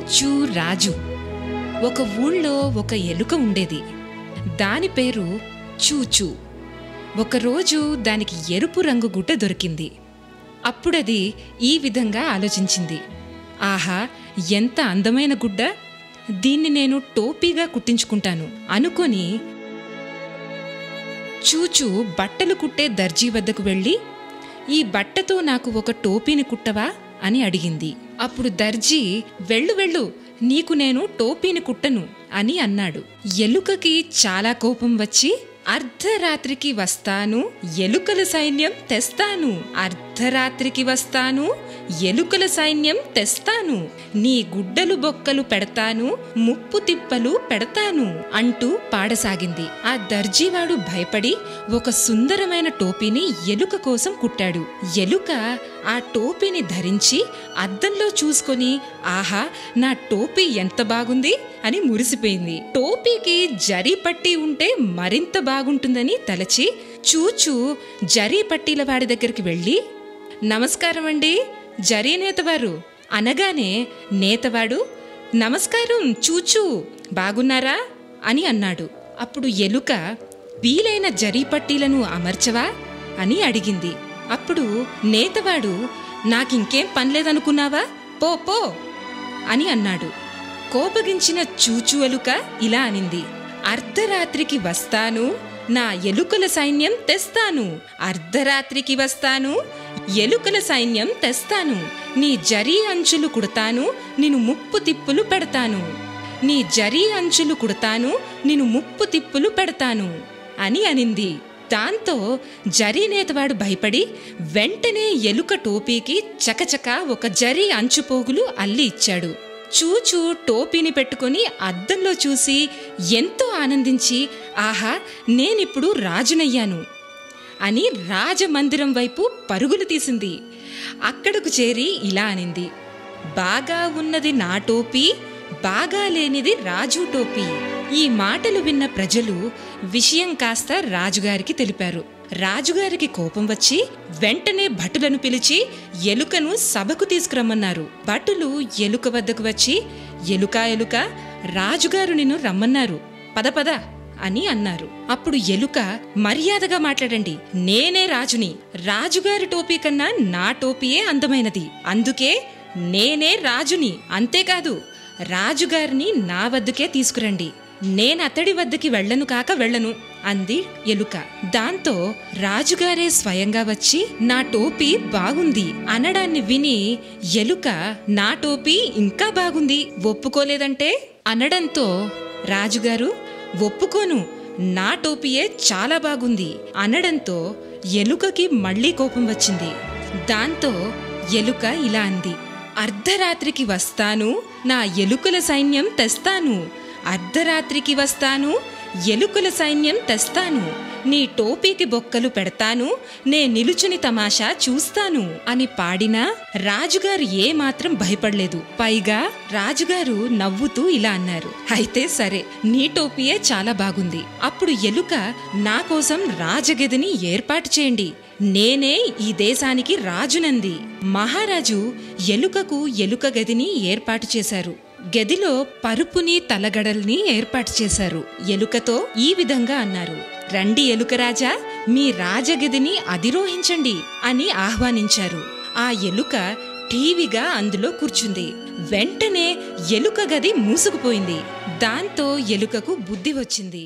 చూచూ రాజు. ఒక ఊళ్ళో ఒక ఎలుక ఉండేది. దాని పేరు చూచూ. ఒకరోజు దానికి ఎరుపు రంగు గుడ్డ దొరికింది. అప్పుడది ఈ విధంగా ఆలోచించింది, ఆహా, ఎంత అందమైన గుడ్డ! దీన్ని నేను టోపీగా కుట్టించుకుంటాను అనుకొని చూచూ బట్టలు కుట్టే దర్జీ వద్దకు వెళ్ళి, ఈ బట్టతో నాకు ఒక టోపీని కుట్టవా అని అడిగింది. అప్పుడు దర్జీ, వెళ్ళు వెళ్ళు, నీకు నేను టోపీని కుట్టను అని అన్నాడు. ఎలుకకి చాలా కోపం వచ్చి, అర్ధరాత్రికి వస్తాను, ఎలుకల సైన్యం తెస్తాను, అర్ధరాత్రికి వస్తాను, ఎలుకల సైన్యం తెస్తాను, నీ గుడ్డలు బొక్కలు పెడతాను, ముప్పు తిప్పలు పెడతాను అంటూ పాడసాగింది. ఆ దర్జీవాడు భయపడి ఒక సుందరమైన టోపీని ఎలుక కోసం కుట్టాడు. ఎలుక ఆ టోపీని ధరించి అద్దంలో చూసుకొని, ఆహా, నా టోపీ ఎంత బాగుంది అని మురిసిపోయింది. టోపీకి జరీ పట్టీ ఉంటే మరింత బాగుంటుందని తలచి చూచూ జరీ పట్టీల వాడి దగ్గరికి వెళ్ళి, నమస్కారమండి, జరీ నేతవారు అనగానే నేతవాడు, నమస్కారం చూచూ, బాగున్నారా అని అన్నాడు. అప్పుడు ఎలుక, వీలైన జరీ పట్టీలను అమర్చవా అని అడిగింది. అప్పుడు నేతవాడు, నాకింకేం పనిలేదనుకున్నావా, పో పో అని అన్నాడు. కోపగించిన చూచూ ఎలుక ఇలా అనింది, అర్ధరాత్రికి వస్తాను, నా ఎలుకల సైన్యం తెస్తాను, అర్ధరాత్రికి వస్తాను, ఎలుకల సైన్యం తెస్తాను, నీ జరీ అంచులు కుడతాను, నిన్ను ముప్పు తిప్పులు పెడతాను, నీ జరీ అంచులు కుడతాను, నిన్ను ముప్పు తిప్పులు పెడతాను అని అనింది. దాంతో జరీ నేతవాడు భయపడి వెంటనే ఎలుక టోపీకి చకచకా ఒక జరీ అంచుపోగులు అల్లి ఇచ్చాడు. చూచూ టోపీని పెట్టుకుని అద్దంలో చూసి ఎంతో ఆనందించి, ఆహా, నేనిప్పుడు రాజునయ్యాను అని రాజమందిరం వైపు పరుగులు తీసింది. అక్కడకు చేరి ఇలా అనింది, బాగా ఉన్నది నా టోపీ, బాగా లేనిది రాజు టోపీ. ఈ మాటలు విన్న ప్రజలు విషయం కాస్త రాజుగారికి తెలిపారు. రాజుగారికి కోపం వచ్చి వెంటనే భటులను పిలిచి ఎలుకను సభకు తీసుకురమ్మన్నారు. భటులు ఎలుక వద్దకు వచ్చి, ఎలుక ఎలుక, రాజుగారు నిన్ను రమ్మన్నారు, పద పద అని అన్నారు. అప్పుడు ఎలుక, మర్యాదగా మాట్లాడండి, నేనే రాజుని, రాజుగారి టోపీ కన్నా నా టోపీయే అందమైనది, అందుకే నేనే రాజుని, అంతేకాదు రాజుగారిని నా వద్దకే తీసుకురండి, నేనతడి వద్దకి వెళ్ళను కాక వెళ్ళను అంది ఎలుక. దాంతో రాజుగారే స్వయంగా వచ్చి నా టోపీ బాగుంది అనడాన్ని విని ఎలుక, నా టోపీ ఇంకా బాగుంది, ఒప్పుకోలేదంటే అనడంతో రాజుగారు, ఒప్పుకోను, నా టోపీయే చాలా బాగుంది అనడంతో ఎలుకకి మళ్లీ కోపం వచ్చింది. దాంతో ఎలుక ఇలా అంది, అర్ధరాత్రికి వస్తాను, నా ఎలుకల సైన్యం తెస్తాను, అర్ధరాత్రికి వస్తాను, ఎలుకల సైన్యం తెస్తాను, నీ టోపీకి బొక్కలు పెడతాను, నే నిలుచుని తమాషా చూస్తాను అని పాడినా రాజుగారు ఏమాత్రం భయపడలేదు. పైగా రాజుగారు నవ్వుతూ ఇలా అన్నారు, అయితే సరే, నీ టోపీయే చాలా బాగుంది. అప్పుడు ఎలుక, నా కోసం రాజగదిని ఏర్పాటు చేయండి, నేనే ఈ దేశానికి రాజునంది. మహారాజు ఎలుకకు ఎలుక గదిని ఏర్పాటు చేశారు. గదిలో పరుపుని తలగడల్ని ఏర్పాటు చేశారు. ఎలుకతో ఈ విధంగా అన్నారు, రండి ఎలుకరాజా, మీ రాజగదిని అధిరోహించండి అని ఆహ్వానించారు. ఆ ఎలుక ఠీవిగా అందులో కూర్చుంది. వెంటనే ఎలుక గది మూసుకుపోయింది. దాంతో ఎలుకకు బుద్ధి వచ్చింది.